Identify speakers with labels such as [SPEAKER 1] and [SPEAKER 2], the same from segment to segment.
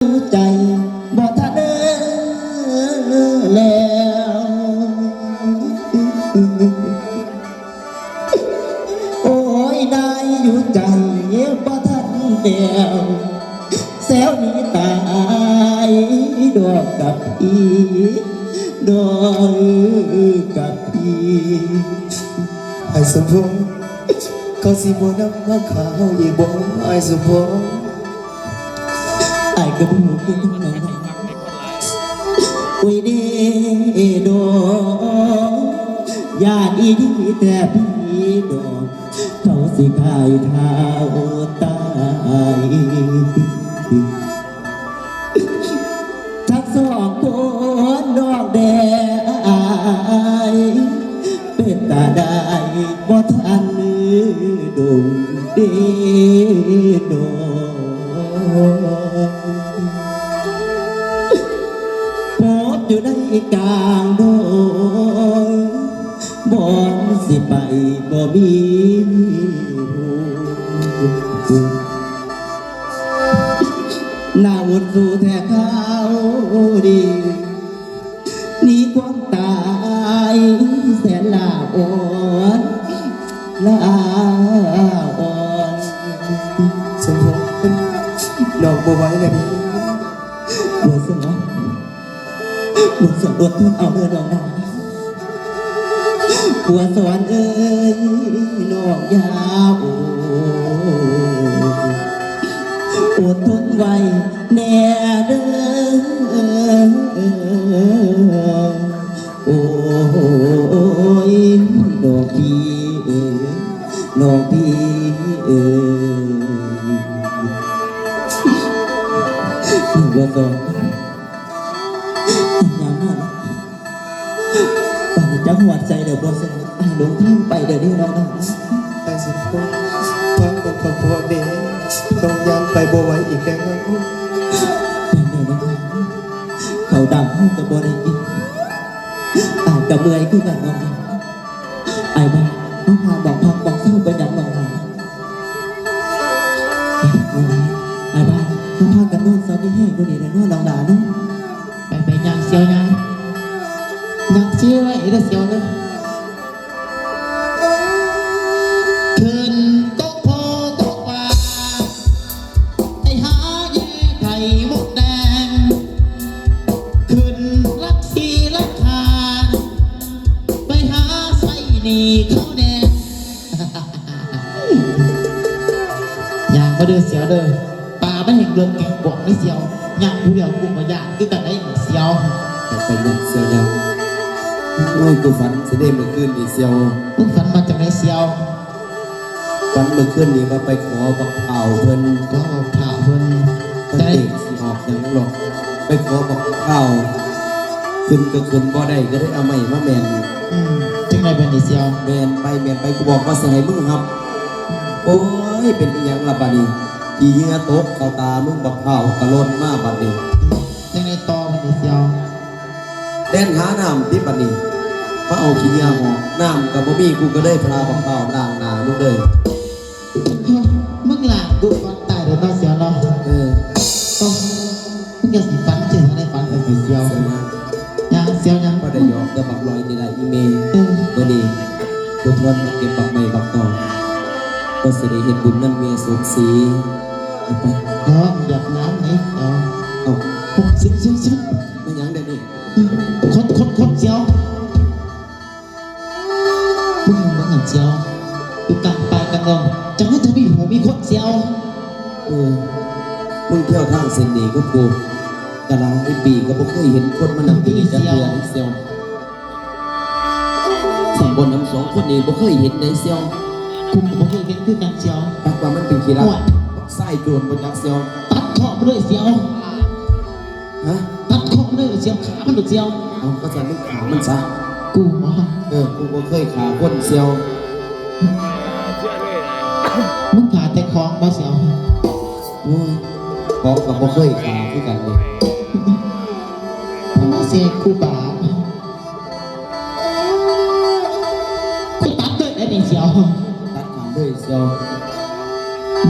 [SPEAKER 1] ใจบ่ทันแล้วโอ้ยได้อยู่ใจบ่ทันแล้วแซวนี้ตายดอกกับพี่ดอกกับพี่
[SPEAKER 2] ไอ้สมพงษ์เขาสิบ่นำมาข่าวอีกบ่ไอ้สมพงษ์
[SPEAKER 1] ไอ้กระบุกน้องอุ้ยเด้ดอกญาติดีแต่พี่ดอกเขาสิขายเท้าตายทั้งสองคนดอกแดงเป็นตาได้บ่ทันดงเด้ดอกพบอยู่ในกลางดงบ่สิไปบ่มีหน้าอดสู้แท้ข้าวดีนี่ความตายแสนลาอ่อนลาอ่อน
[SPEAKER 2] สมพงษ์น้องบ่ไหวแล้วนี่
[SPEAKER 1] บัวสอนบัวสอนอดทนเอาเดินออกหน้าบัวสอนเอ้ยน้องยาวอดทนไว้แน่เด้อโอ้ยน้องพี่น้องพี่บัวสอนอย่างนั้นตอนนี้จะหัวใจเดี๋ยวบัวสอนลงทางไปเดี๋ยวนี้น้อง
[SPEAKER 2] ไอ้สมพงษ์ฟังของพ่อแม่ต้องย้ำไปบ่ไหวอีกแล้ว
[SPEAKER 1] เขาดังแต่บ่ได้ยินอาจจะเมื่อยคือกันน้องไอ้บ้าน้องพาบอกพักบอกเศร้าไปดังน้องหาไอ้บ้าน้องพากันนอนเศร้าที่แห้งดูนี่เลยนอนน้องด่าเนาะ
[SPEAKER 3] ไปยังเสียวยังเสียวไอ้เด้อเสียวเด้อขึ้นตกโพตกปลาไอ้หาแย่ไข่มดแดงขึ้นลักทีลักหาไปหาใส่หนีเขาแดงอย่างมาเด้อเสียวเด้อป่าไม่เห็นเรื่องแกงกวางไม่เสียวอย่างผู้เดียวกูมาอย่างคือกันได้เสียว
[SPEAKER 2] ไปยังเสียวยังโอ้ยกูฝันสิได้เมื่อคืนนี่เสียว
[SPEAKER 3] มึงฝันมาจากไหนเสียว
[SPEAKER 2] ฝันเมื่อคืนนี่ว่าไปขอบักเผาเพิ่น
[SPEAKER 3] ก็ผ่าเพิ่น
[SPEAKER 2] แต่เด็กสิออกยังหรอกไปขอบักเผาขึ้นก็ขึ้นบ่ได้ก็ได้เอาใหม่มาแมน
[SPEAKER 3] จึงได้เป็นเสียว
[SPEAKER 2] แมนไปกูบอกว่าสิให้มึงครับโอ้ยเป็นอีหยังล่ะบัดนี้อีเหงื่อตกเข้าตามึงบักเผากระโลนมาบัดนี้
[SPEAKER 3] จึงได้ต่อเป็นเสียว
[SPEAKER 2] แดนหาน้ำที่บัดนี้พระเอาขี้เหงื่อหอกน้ำกับบ่มีกูก็ได้พาบักเผาล้างหน้ามึงเลย
[SPEAKER 3] มึงหลังกูก่อนตายเดี๋ยวต้องเสียวเนาะต้องมึงอย่าสิฟันเจอในฟันเป็นเสียวยังเสียวยัง
[SPEAKER 2] ก็ได้ยอมจะบักลอยในไลน์อีเมลเมื่อนี้กูทนเก็บบักใหม่บักต่อก็สิได้เห็นบุญนั่นเมียสุขสีไป
[SPEAKER 3] หยับน้ำไหนเอาซิบ
[SPEAKER 2] ไม่ยังเดี๋ยวนี้
[SPEAKER 3] คนเจียวมึงหันเจียวอยู่กลางป่ากลางดงจังให้เธอมีหูมีคนเจียว
[SPEAKER 2] มึงเที่ยวทางเส้นนี้ก็กูกะลาไอ้ปีก็บ่เคยเห็นคนมานั่งตีจังเดือนเซียวสองบนน้ำสองคนนี้บ่เคยเห็นในเซียว
[SPEAKER 3] คุณบ่เคยเห็นคือกันเจียว
[SPEAKER 2] ปักว่ามันเป็นขี้รักไส้โจรบนยักษ์เซียว
[SPEAKER 3] ตัดคอไปเลยเซียวตัดคอไปเลยเซียวขามันหลุดเซียว
[SPEAKER 2] เอาก็จะไม่ขามันซะ
[SPEAKER 3] กู
[SPEAKER 2] กูบ่เคยขาคนเซียว
[SPEAKER 3] มึงขาแต่คล้องบ่เซียว
[SPEAKER 2] โอ้ยของกับบ่เคยขาคือกันเลย
[SPEAKER 3] มาเสียกูบากูตัดเลยได้ดิเซียว
[SPEAKER 2] ตัดขาด้วยเซียว
[SPEAKER 3] 1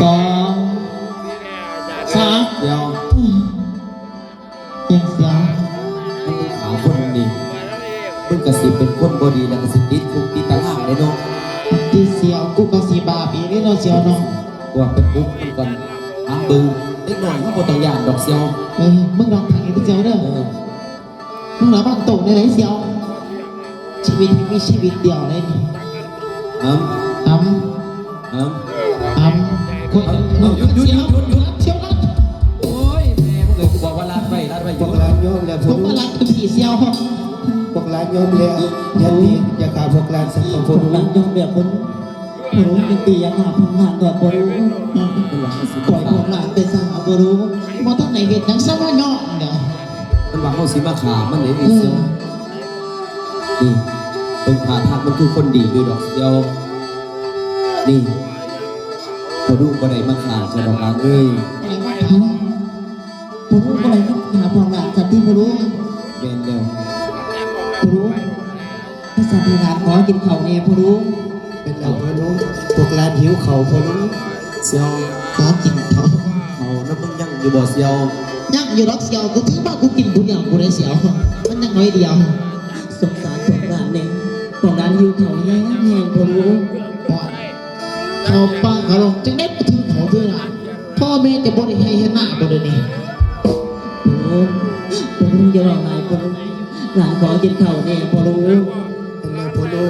[SPEAKER 3] 2 3
[SPEAKER 2] เดียว
[SPEAKER 3] ยังเสียว
[SPEAKER 2] มันเป็นขาวคนนี่มึงกระสิเป็นคนบดีแล้วกระสิติดคุกติดตารางเลยเนาะ
[SPEAKER 3] ที่เสียวกูก็สีบาปีนี่เนาะเสียวเนาะ
[SPEAKER 2] ว่าเป็นปุ๊บมันก่อนหางบึงเล็กหน่อยก็บ่ต้องย่านดอกเสียว
[SPEAKER 3] มึงลองทางนี้เสียวเด้อ
[SPEAKER 2] เออ
[SPEAKER 3] มึงหลับบ้านตกในไหนเสียวชีวิตมีชีวิตเดียวเลยนี่
[SPEAKER 2] อ้ำ
[SPEAKER 3] อ้
[SPEAKER 2] อ้ำ
[SPEAKER 3] ำอ้ำคนหยุดเสียวเสียวรัด
[SPEAKER 2] โอ้ยแม่มึงเลยกูบอกว่าลาดไว้
[SPEAKER 1] พ
[SPEAKER 2] อ
[SPEAKER 1] ว
[SPEAKER 2] ยู่
[SPEAKER 1] กร้านโยมแล้ว
[SPEAKER 3] ผ
[SPEAKER 1] ผม
[SPEAKER 3] มมารักพี่เสียว
[SPEAKER 1] พวกร้านโยมแล้วยันนี้อย่าขาพวกร้านสักคน
[SPEAKER 4] หลังยอมแบบคนรู้ยังตียังหาพงหานตัวบรู้ปล่อยพวกหลานไปสาวบรู้
[SPEAKER 3] บ่ทันไหนเห็นยังซะว่าย่อเด้อ
[SPEAKER 2] มันว่าเฮาสิมาขามันเลยไอ้เสียวนี่ตรงขาทักมันคือคนดีอยู่ดอกเดียวนี่พอดูบ่ได้มาขาจะดอกหลานเอ้ย
[SPEAKER 4] บรู้อะไรนักหาพงหลานสัตว์ที่บรู้
[SPEAKER 2] แม่นแล้ว
[SPEAKER 4] บรู้ภาษาที่หลานขอกินเข่าเนี่ยบรู้
[SPEAKER 1] เป็นเราพอรู้พวกร้านหิวเขาพอรู้
[SPEAKER 2] เสียว
[SPEAKER 3] ขอกินเขา
[SPEAKER 2] เอาแล้วมึงยังอยู่บ่เสียว
[SPEAKER 3] ยังอยู่รักเสียวกูถือว่ากูกินทุกอย่างกูได้เสียวมันยังน้อยเดียว
[SPEAKER 4] สงสารพวกหลานเนี่ยพวกหลานอยู่เขาแห้งแห้งบรู้
[SPEAKER 3] เขาป้าเขาลงจึงได้ถือเขาด้วยนะพ่อแม่จะบ่ได้ให้เห็นหน้าบ่ได้นี่
[SPEAKER 4] บรู้บรู้จะว่าไงบรู้หลานขอกินเข่าเนี่ยบรู้
[SPEAKER 1] เป็นเราพอรู้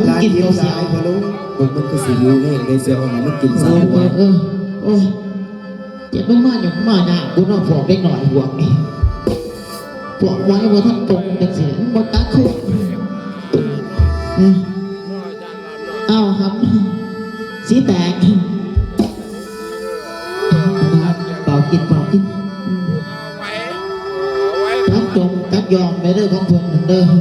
[SPEAKER 1] ร้านหิวหลายพอรู้
[SPEAKER 2] มันก็สิอยู่แห้งได้เสียวให้มันกินซะ
[SPEAKER 3] โอ้ยเจ็บมากๆอย่างมาหน้ากูน่าพวกเล็กหน่อยพวกนี่พวกไว้ว่าท่านตรงจังสิบ่ตาคุกเอาครับสีแตก
[SPEAKER 4] เป่ากินเป่ากิน
[SPEAKER 3] ทักจมทักยอมในเรื่องของเพิ่นนั่นเด้อ
[SPEAKER 2] มั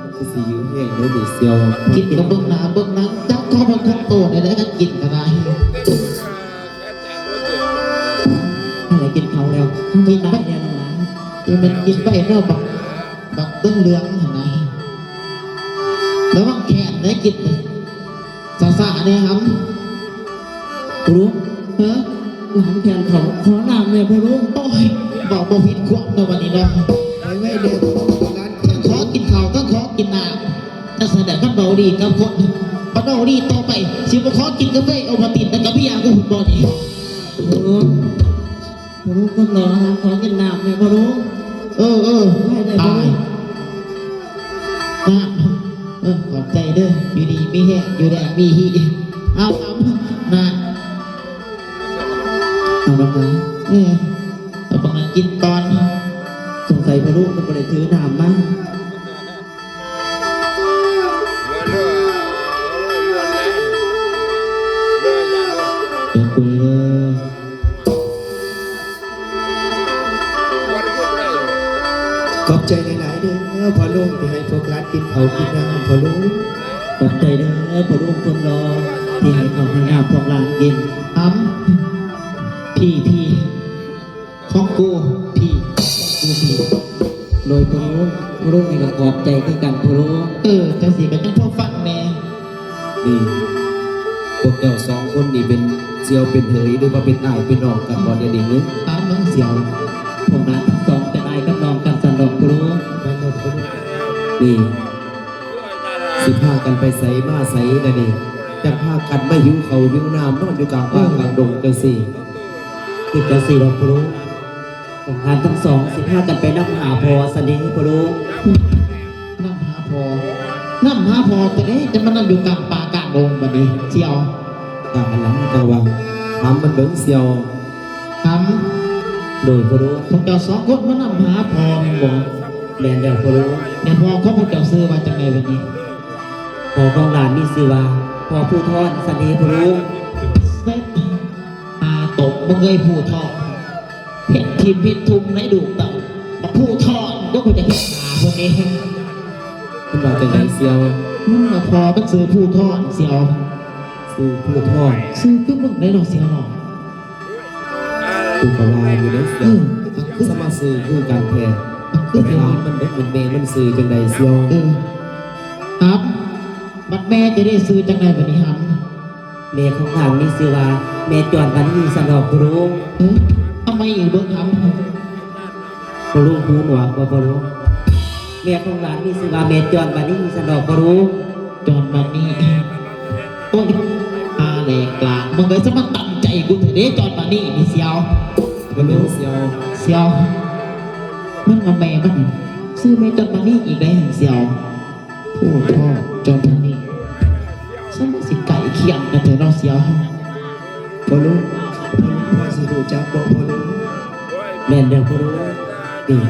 [SPEAKER 2] นก็สิอยู่แห้งได้ดิเสียว
[SPEAKER 3] กินกับเบิ่งหน้าเบิ่งหนังจักข้าวมันคงโตในได้กันกินก็ได้
[SPEAKER 4] อะไรกินเข่าแล้วทั้งมีตายเนี่ยน้องหลาน
[SPEAKER 3] ที่มันกินไปเนาะบักเรื่องเหลืองหั่นนะแล้วมันแค่ได้กินสาๆเนี่ยครับ
[SPEAKER 4] บรู้
[SPEAKER 3] เฮ้อ
[SPEAKER 4] หลานแขนเขาขอน้ำเนี่ยบรู้
[SPEAKER 3] โอ้ยบอกบ่ผิดควบในวันนี้เนาะ
[SPEAKER 1] ไว้ไว้เด็กร้านแข่
[SPEAKER 3] ขอกินข้าวก็ขอกินน้ำจะแสดงกับเบาดีกับคนพอเบาดีต่อไปสิบ่ขอกินกาแฟเอามาติดแต่กับพี่ยากูหุ่นบ่นี่
[SPEAKER 4] บรู้ก็รอหลานขอกินน้ำเนี่ยบรู้
[SPEAKER 3] ตายน้ำขอบใจเด้ออยู่ดีมีแห้งอยู่แดงมีฮีเอาน้ำ
[SPEAKER 4] เอาน้องหลาน
[SPEAKER 3] เอาบางนั้นกินตอน
[SPEAKER 4] สงสัยบรู้มันก็เลยถือน้ำมา
[SPEAKER 3] เดี๋ยวคุยเลย
[SPEAKER 1] ขอบใจหลายๆเด้อพอรู้ที่ให้พวกร้านกินเขากินน้ำพอรู้
[SPEAKER 4] ขอบใจเด้อพอรู้คนรอที่ให้เขาให้น้ำพวกหลานกิน
[SPEAKER 3] อ้ำพี่ของกูพี่
[SPEAKER 4] โดยพอรู้ให้กับขอบใจคือกันพอรู้
[SPEAKER 3] จังสีกันจังพ่อฟังแน่
[SPEAKER 2] นี่พวกเจ้าสองคนนี่เป็นเสียวเป็นเหยหรือว่าเป็นอ้ายเป็นน้องกันบ่เดี๋ยวนี้นึง
[SPEAKER 3] อ้ำมึงเสียว
[SPEAKER 4] พวกหลานทั้งสองเป็นไอ้กับน้องกันสันดอกพอรู้
[SPEAKER 1] แม่นเราพอรู้
[SPEAKER 2] นี่สิพากันไปไสมาไสกันนี่จะพากันมาหิวเขาวหิวน้ำนอนอยู่กลางป่ากลางดงจังสี่
[SPEAKER 4] คือจะสี่ดอกพอรู้พวกหลานทั้งสองสิพากันไปนั่งหาพอสันดีพอรู้
[SPEAKER 3] น้ำหาพอตัวนี้จะมานั่งอยู่กลางป่ากลางดงบัดนี้เสียว
[SPEAKER 2] ตามมันหลังจังหวังถามมันเบิ่งเสียว
[SPEAKER 3] อ้ำ
[SPEAKER 4] โดยพอรู้
[SPEAKER 3] พวกเจ้าสองคนมานั่งหาพอแม่นบ่
[SPEAKER 4] แมนเดียวพอรู้
[SPEAKER 3] เดี๋ยวพอเขาพวกเจ้าซื้อมาจากไหนบัดนี้
[SPEAKER 4] พอของหลานมีชื่อว่าพอผู้ทอนสันดีพอรู้
[SPEAKER 3] เซ็ตตกมึงเอ้ยผู้ทอดเผ็ดทิมเผ็ดทุ่มในดูกเต่ามาผู้ทอดก็คงจะเห็นหาคนนี้
[SPEAKER 2] มันว่าจังไดเสียว
[SPEAKER 3] มึงมาพอมันซื้อผู้ทอดเสียว
[SPEAKER 2] สู่ผู้ทอด
[SPEAKER 3] ซื้อก็มึงได้หรอเสียวหรอ
[SPEAKER 2] กูก็ว่าอยู่เด้อเสียวสมาซื้อคือการแท้
[SPEAKER 3] คือ
[SPEAKER 2] แต่
[SPEAKER 3] เสียว
[SPEAKER 2] ถามมันเด็กมันเมย์มันซื้อจังไดเสียว
[SPEAKER 3] ครับบัดแม่จะได้ซื้อจากไหนบัดนี้ครับ
[SPEAKER 4] เมย์ของหลานมีชื่อว่าเมย์จวนวันนี้สันดอกพอรู้
[SPEAKER 3] เอามา ไม่อีกเบิ้งครับ
[SPEAKER 1] พอรู้หูหนวกบ่พอรู้แม่ของหลานมีชื่อว่าเมจอนบัดนี้สนอกพอรู้
[SPEAKER 3] จอนมานี่โอ้ยอาแหลกกลางมึงเลยจะมาตั้งใจกูเถอะเด้จอนมานี่นี่เสียว
[SPEAKER 2] มันเป็นเซียว
[SPEAKER 3] เสียวมันมาแม่มันซื้อแม่จอนมานี่อีกได้หันเสียวโอ้พ่อจอนมานี่ฉันว่าสิไก่เคียงกันเถอะเราะเสียว
[SPEAKER 4] พอรู้พอสิรู้จักบ่พอรู้
[SPEAKER 1] แม่นเด้อพอรู้นี่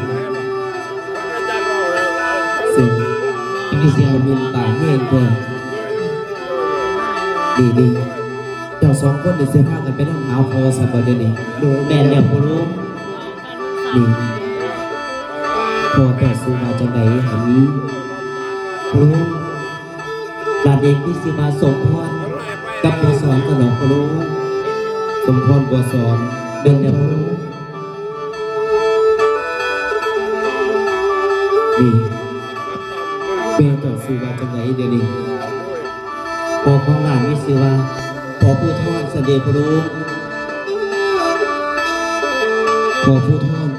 [SPEAKER 1] ซึ่ง
[SPEAKER 3] อันนี้เสียว
[SPEAKER 2] มินตายเฮงเพิ่นดีเจ้าสองคนได้เสื้อผ้ากันไปนำหาพอสับเดี๋ยวนี้
[SPEAKER 4] โดย
[SPEAKER 1] แม่นเด้อพอรู้นี่พอต่อสู้มาจังไดหันพอรู้หลานเองที่สิมาส่งพรกับบ่สอนสนอกพอรู้
[SPEAKER 2] สมพรบัวสอน
[SPEAKER 1] แม่นเด้อพอรู้นี่
[SPEAKER 2] เปียต่อสู้มาจังไหนเดี๋ยวนี้
[SPEAKER 1] พอของหลานมีชื่อว่าพอผู้ทอดเสด็จพระรู้
[SPEAKER 2] พอผู้ทอน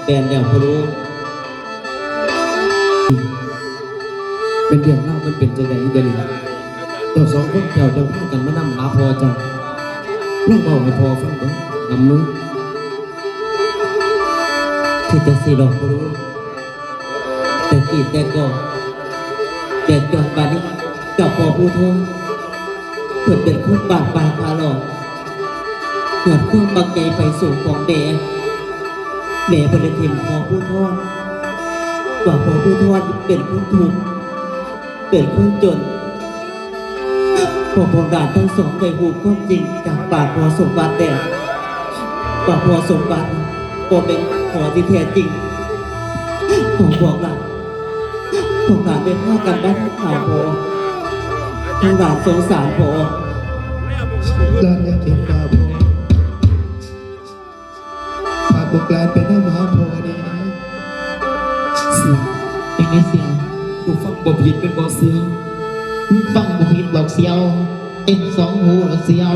[SPEAKER 1] แดนแดวพระรู้
[SPEAKER 2] เป็นเรื่องเล่ามันเป็นจังไหนเดี๋ยวนี้เจ้าสองคนเจ้าจะพากันมานำหาพอจังเล่าเบาให้พอฟังก่อนนำมือ
[SPEAKER 1] ที่จะสีดอกพระรู้แต่กีดแต่ก่อนแต่จอดบานี้กับพอผู้ทอดเพื่อเป็นคนบาดปลายพาหลอดเกิดความบังใจไปสู่ของแม่บริทิมพอผู้ทอดว่าพอผู้ทอดเป็นคนถูกข์เป็นคนจน พอพอด่านทั้งสองได้หูความจริงจากปากพอสมบัติแต่ปากพอสมบัติพอเป็นพอที่แท้จริงของพวกหลานของหลานเป็นพ่อกันบ้านข่าวพอของหลานสงสารพอ
[SPEAKER 4] หลานอยากเห็นตาพ่อพาบุกหลานไปน้ำหาพ่อนี่
[SPEAKER 2] เสียว
[SPEAKER 3] อันนี้เสียว
[SPEAKER 2] กูฟังบ่ผิดเป็นบ่เสียว
[SPEAKER 3] ฟังบุพิดบอกเสียวเอ็นสองหูหรอเสียว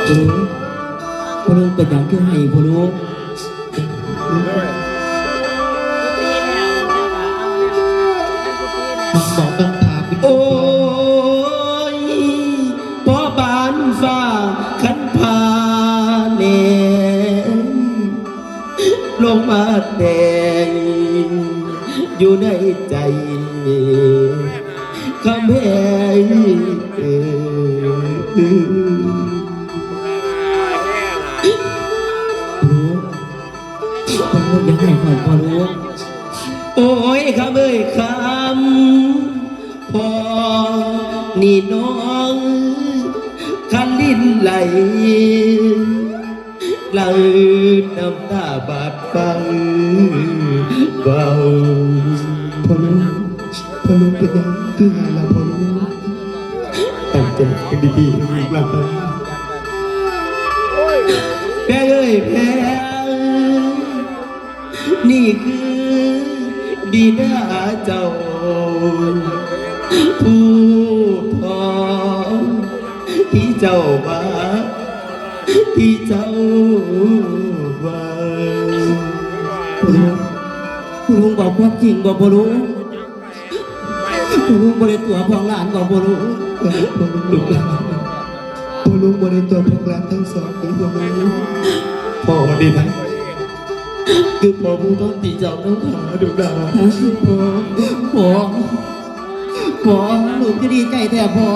[SPEAKER 1] พอรู้พอรู้เป็นอย่างคือให้พอรู้
[SPEAKER 3] มันบอกต้องพาไป
[SPEAKER 1] โอ้ยพอบานฟ้าขันพาเนลงมาแต่งอยู่ในใจคำแพงรู้พอรู้ยังไงก่อนพอรู้ โอ้ยคำเอ้ยคำพอนี่น้องคันลิ้นไหลไหลน้ำตาบาดฟังเบา
[SPEAKER 4] พอรู้พอรู้เป็นยังคือหาเราพอรู้ตั้งใจให้ดีๆลูกหลาน
[SPEAKER 1] แพ้เอ้ยแพ้นี่คือบิดาเจ้าผู้พอที่เจ้าว่าที่เจ้าว่าผู้ลุงบอกความจริงบอกผู้ลุงผู้ลุงบริตัวของหลานบอกผู้ลุง
[SPEAKER 4] พอรู้บริตัวพวกหลานทั้งสองหรือพอรู้พ่อดีนะ
[SPEAKER 1] คือพอผู้ต้นตีเจ้าต้องขา
[SPEAKER 4] ดูดา
[SPEAKER 1] พอพอลูกจะดีใจแต่พอ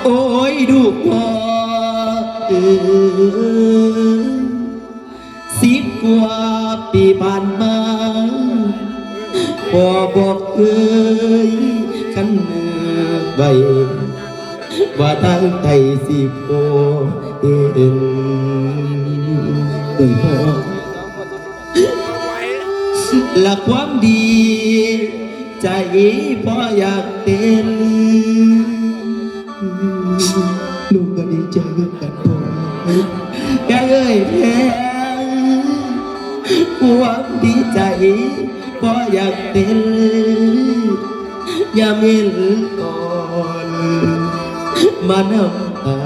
[SPEAKER 1] โอ้ยดูพอ10 กว่าปีผ่านมาพอบอกเคยขันเนื้อใบว่าทางไทยสิโปเอ็นโดยพอและความดีใจพออยากเต้น
[SPEAKER 4] ลูกก็ดีใจด้วยกันพ่อ
[SPEAKER 1] แกเอ้ยแพ้ความดีใจพอ อยากเป็นยามเห็นอ่อนมานำตา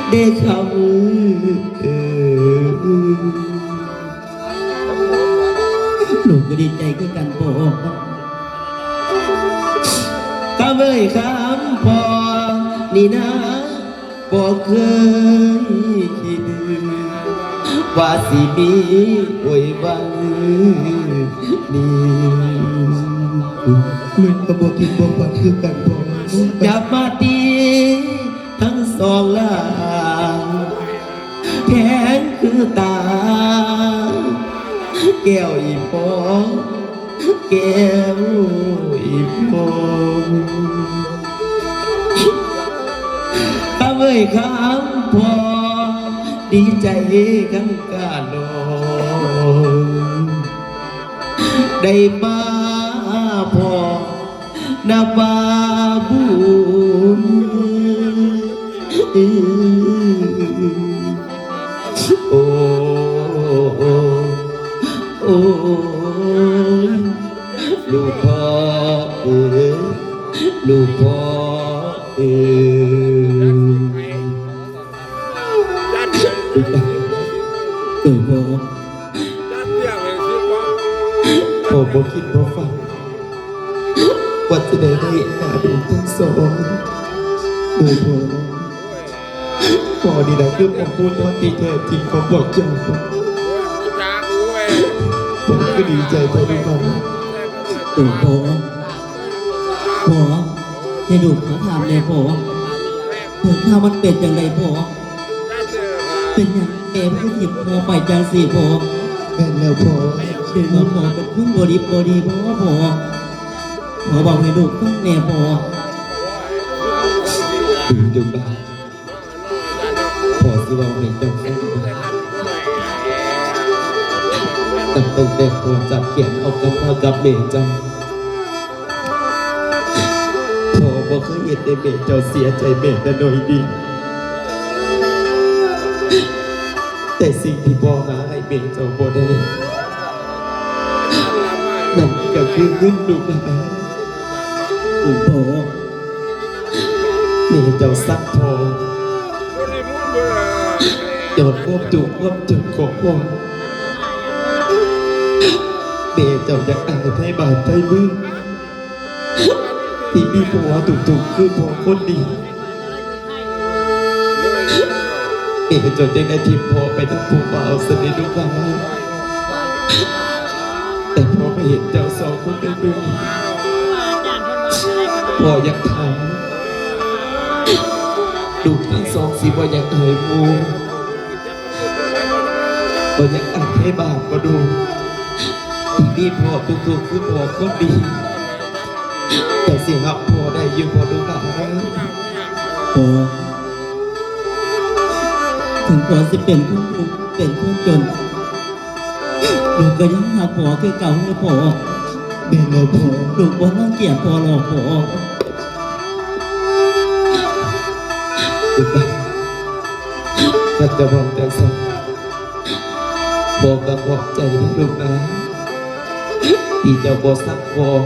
[SPEAKER 1] ได้คำลูกก็ดีใจคือกันพ่อข้าเอ้ยคำพ่อนี่นะบอกเคยคิดว่าสิมีโอยบังนี่
[SPEAKER 4] ลูกกระบอกกินบอกฝันคือกันพ่อ
[SPEAKER 1] จับมาตีทั้งสองล่างแขนคือตา แก้วอีปองแก้วอีปองข้าเอ้ยข้ามพอดีใจกันกาดองได้มาพอนาบาบุญโอ้โอ้ลูกพ่อลูกพ่อเอ้พ่อพ่อบ่คิดบ่ฝันว่าจะได้หาดูทั้งสองเลยพ่อนี่นะคือผมพูดตอนที่แท้จริงของบอกเจ้าผมก็ดีใจพอดูมันพ่อให้ดูเขาถามเลยพ่อถึงถ้ามันเป็นอย่างไรพ่อเป็นอย่างเอฟก็หยิบพ่อไปจังสิพ่อ
[SPEAKER 4] แม่นแล้วพ่อ
[SPEAKER 1] ถึงว่าพ่อเป็นคนบริบดีพ่อบอกให้ลูกฟังแน่พ่อ
[SPEAKER 2] ถึงจุดนั้นพอสิว่าเห็นจังฟังตั้งแต่พอจับเขียนเอากับพ่อกับเมย์จังพอบ่เคยเห็นในเมย์เจ้าเสียใจเมย์แต่โดยดีแต่สิ่งที่พ่อหาให้เมย์เจ้าบ่ได้นั่นก็คือเงินลูกนะ
[SPEAKER 1] พ่อ
[SPEAKER 2] เมย์เจ้าสักทองยอดควบจุกควบจุดของพ่อเมย์เจ้าอยากอายไทยบาทไทยมือที่มีผัวถูกคือผัวคนดีเมย์เจ้าได้ได้ทิมพ่อไปทั้งผู้บ่าวสนิทลูกหลานแต่พ่อไม่เห็นเจ้าสองคนได้ด้วยพ่ออยากถามลูกทั้งสองสิว่าอยากเอ่ยมูบ่อยากอ่านให้บาปก็ดูที่นี่พ่อถูกคือพ่อคนดีแต่เสียงหับพ่อได้อยู่พ่อดูหลาน
[SPEAKER 1] พ่อถึงพ่อจะเป็นผู้ทุกข์เป็นผู้จนลูกก็ยังหาพ่อคือเก่าเลยพ่อ
[SPEAKER 4] แม่นแล้วพ่อ
[SPEAKER 1] ลูกบ่รังเกียจพ่อหรอกพ่อ
[SPEAKER 2] ถ้าจะบอกแต่สักบอกกับบอกใจให้ลูกนะที่เจ้าบอกสักบอก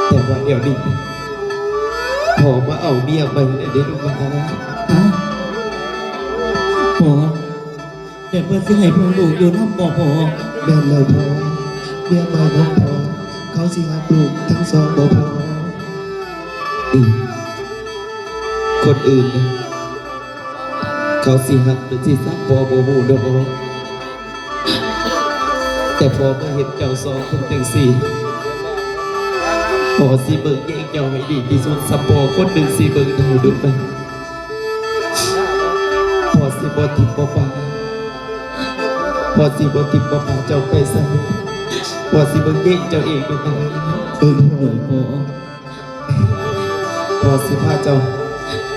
[SPEAKER 2] แต่ว่าเดี๋ยวนี้พอมาเอาเมียไปได้ลูกนะ
[SPEAKER 1] พ่อแต่เพื่อนสิให้พ่อลูกอยู่น้ำบ่พ่อ
[SPEAKER 4] แม่นแล้วพ่อเรียกมาน้องพ่อเขาสิหาลูกทั้งสองบ่พ่อ
[SPEAKER 2] ดีคนอื่นนะเขาสิหักหรือสิซักพอโบหูเดบแต่พอมาเห็นเจ้าสองคนจังสี่พอสิเบิกแย่งเจ้าให้ดีที่สุดสับพอคนหนึ่งสิเบิกได้ดูไปพอสิบทิมบ่ฟ้าพอสิบทิมบ่ฟ้าเจ้าไปซะพอสิเบิกแย่งเจ้าเองดูไป
[SPEAKER 4] พ่อ
[SPEAKER 1] พ่อ
[SPEAKER 2] พอสิพาเจ้า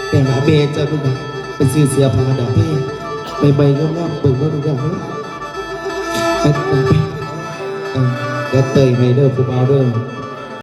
[SPEAKER 2] ไปหาเบเจ้าดูไปไปซื้อเสียผ้าดาบไปใบงามๆเบิ่งว่าดูกันไหมไปเดี๋ยวเตยให้เด้อผู้บ่าวเด้อ